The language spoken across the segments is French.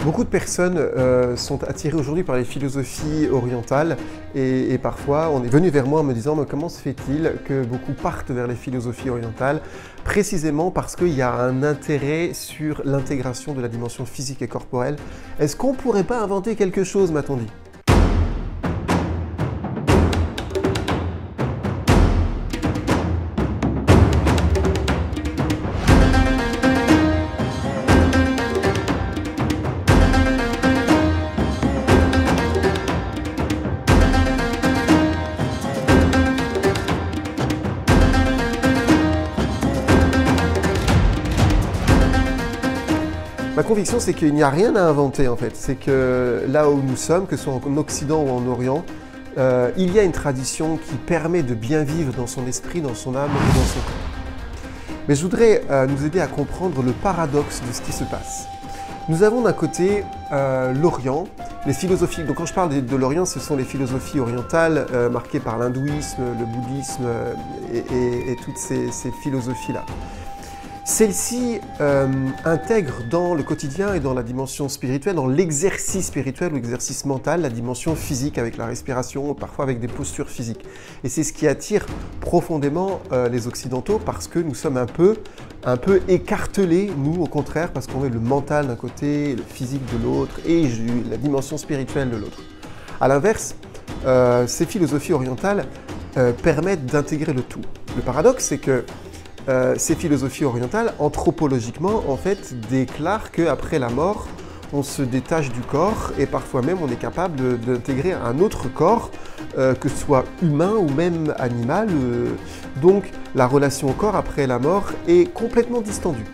Beaucoup de personnes sont attirées aujourd'hui par les philosophies orientales et parfois on est venu vers moi en me disant mais comment se fait-il que beaucoup partent vers les philosophies orientales précisément parce qu'il y a un intérêt sur l'intégration de la dimension physique et corporelle. Est-ce qu'on ne pourrait pas inventer quelque chose, m'a-t-on dit? Ma conviction, c'est qu'il n'y a rien à inventer en fait. C'est que là où nous sommes, que ce soit en Occident ou en Orient, il y a une tradition qui permet de bien vivre dans son esprit, dans son âme et dans son corps. Mais je voudrais nous aider à comprendre le paradoxe de ce qui se passe. Nous avons d'un côté l'Orient, les philosophies. Donc quand je parle de l'Orient, ce sont les philosophies orientales marquées par l'hindouisme, le bouddhisme et toutes ces philosophies-là. Celles-ci intègrent dans le quotidien et dans la dimension spirituelle, dans l'exercice spirituel ou l'exercice mental, la dimension physique avec la respiration, parfois avec des postures physiques. Et c'est ce qui attire profondément les Occidentaux parce que nous sommes un peu écartelés, nous au contraire, parce qu'on met le mental d'un côté, le physique de l'autre et la dimension spirituelle de l'autre. A l'inverse, ces philosophies orientales permettent d'intégrer le tout. Le paradoxe, c'est que ces philosophies orientales, anthropologiquement, en fait, déclarent qu'après la mort, on se détache du corps et parfois même on est capable d'intégrer un autre corps, que ce soit humain ou même animal. Donc la relation au corps après la mort est complètement distendue.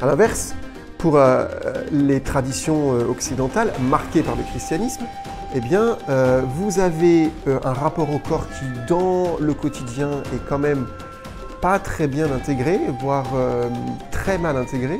A l'inverse, pour les traditions occidentales marquées par le christianisme, eh bien, vous avez un rapport au corps qui, dans le quotidien, est quand même pas très bien intégré, voire très mal intégré.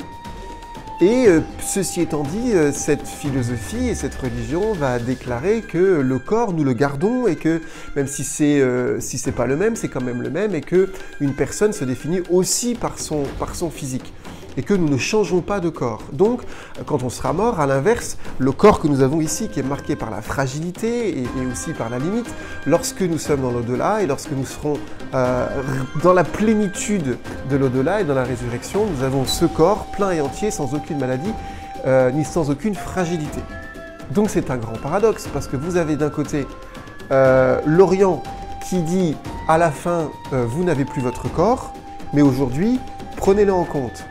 Et ceci étant dit, cette philosophie et cette religion va déclarer que le corps, nous le gardons et que même si c'est pas le même, c'est quand même le même et que une personne se définit aussi par son physique et que nous ne changeons pas de corps. Donc, quand on sera mort, à l'inverse, le corps que nous avons ici, qui est marqué par la fragilité et aussi par la limite, lorsque nous sommes dans l'au-delà et lorsque nous serons dans la plénitude de l'au-delà et dans la résurrection, nous avons ce corps plein et entier, sans aucune maladie, ni sans aucune fragilité. Donc c'est un grand paradoxe, parce que vous avez d'un côté l'Orient qui dit, à la fin, vous n'avez plus votre corps, mais aujourd'hui, prenez-le en compte.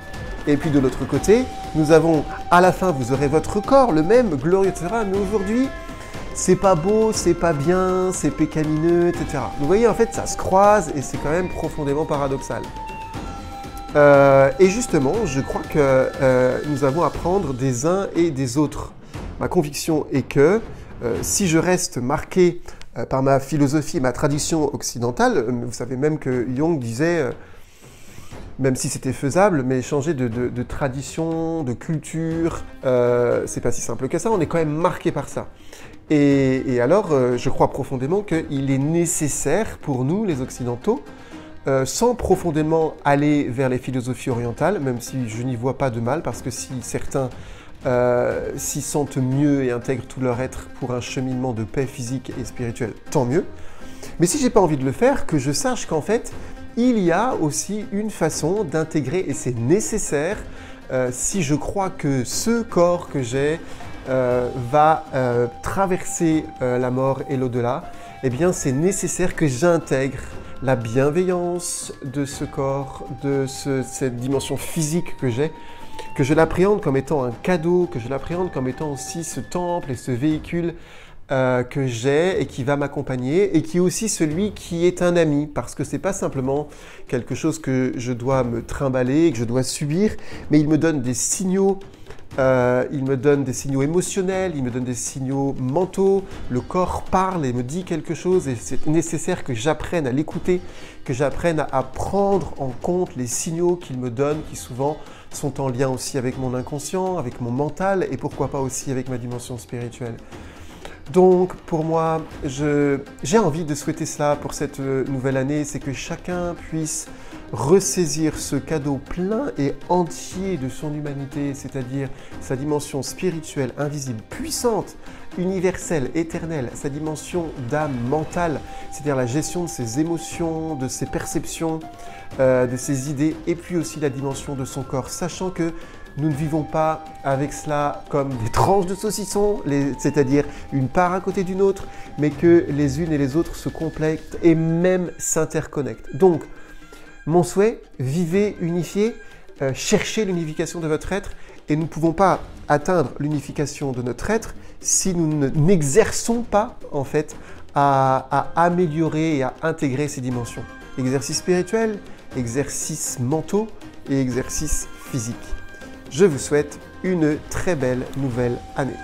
Et puis de l'autre côté, nous avons, à la fin, vous aurez votre corps, le même, glorieux, etc. Mais aujourd'hui, c'est pas beau, c'est pas bien, c'est pécamineux, etc. Vous voyez, en fait, ça se croise et c'est quand même profondément paradoxal. Et justement, je crois que nous avons à prendre des uns et des autres. Ma conviction est que si je reste marqué par ma philosophie et ma tradition occidentale, vous savez même que Jung disait... même si c'était faisable, mais changer de tradition, de culture, c'est pas si simple que ça, on est quand même marqué par ça. Et alors, je crois profondément qu'il est nécessaire pour nous, les Occidentaux, sans profondément aller vers les philosophies orientales, même si je n'y vois pas de mal, parce que si certains s'y sentent mieux et intègrent tout leur être pour un cheminement de paix physique et spirituelle, tant mieux. Mais si j'ai pas envie de le faire, que je sache qu'en fait, il y a aussi une façon d'intégrer, et c'est nécessaire, si je crois que ce corps que j'ai va traverser la mort et l'au-delà, eh bien c'est nécessaire que j'intègre la bienveillance de ce corps, de cette dimension physique que j'ai, que je l'appréhende comme étant un cadeau, que je l'appréhende comme étant aussi ce temple et ce véhicule que j'ai et qui va m'accompagner et qui est aussi celui qui est un ami parce que c'est pas simplement quelque chose que je dois me trimballer, que je dois subir, mais il me donne des signaux, il me donne des signaux émotionnels, il me donne des signaux mentaux, le corps parle et me dit quelque chose et c'est nécessaire que j'apprenne à l'écouter, que j'apprenne à prendre en compte les signaux qu'il me donne qui souvent sont en lien aussi avec mon inconscient, avec mon mental et pourquoi pas aussi avec ma dimension spirituelle. Donc, pour moi, j'ai envie de souhaiter cela pour cette nouvelle année, c'est que chacun puisse ressaisir ce cadeau plein et entier de son humanité, c'est-à-dire sa dimension spirituelle, invisible, puissante, universelle, éternelle, sa dimension d'âme mentale, c'est-à-dire la gestion de ses émotions, de ses perceptions, de ses idées, et puis aussi la dimension de son corps, sachant que nous ne vivons pas avec cela comme des tranches de saucisson, c'est-à-dire une part à côté d'une autre, mais que les unes et les autres se complètent et même s'interconnectent. Donc, mon souhait, vivez unifié, cherchez l'unification de votre être, et nous ne pouvons pas atteindre l'unification de notre être si nous n'exerçons pas, en fait, à améliorer et à intégrer ces dimensions. Exercices spirituels, exercices mentaux et exercices physiques. Je vous souhaite une très belle nouvelle année.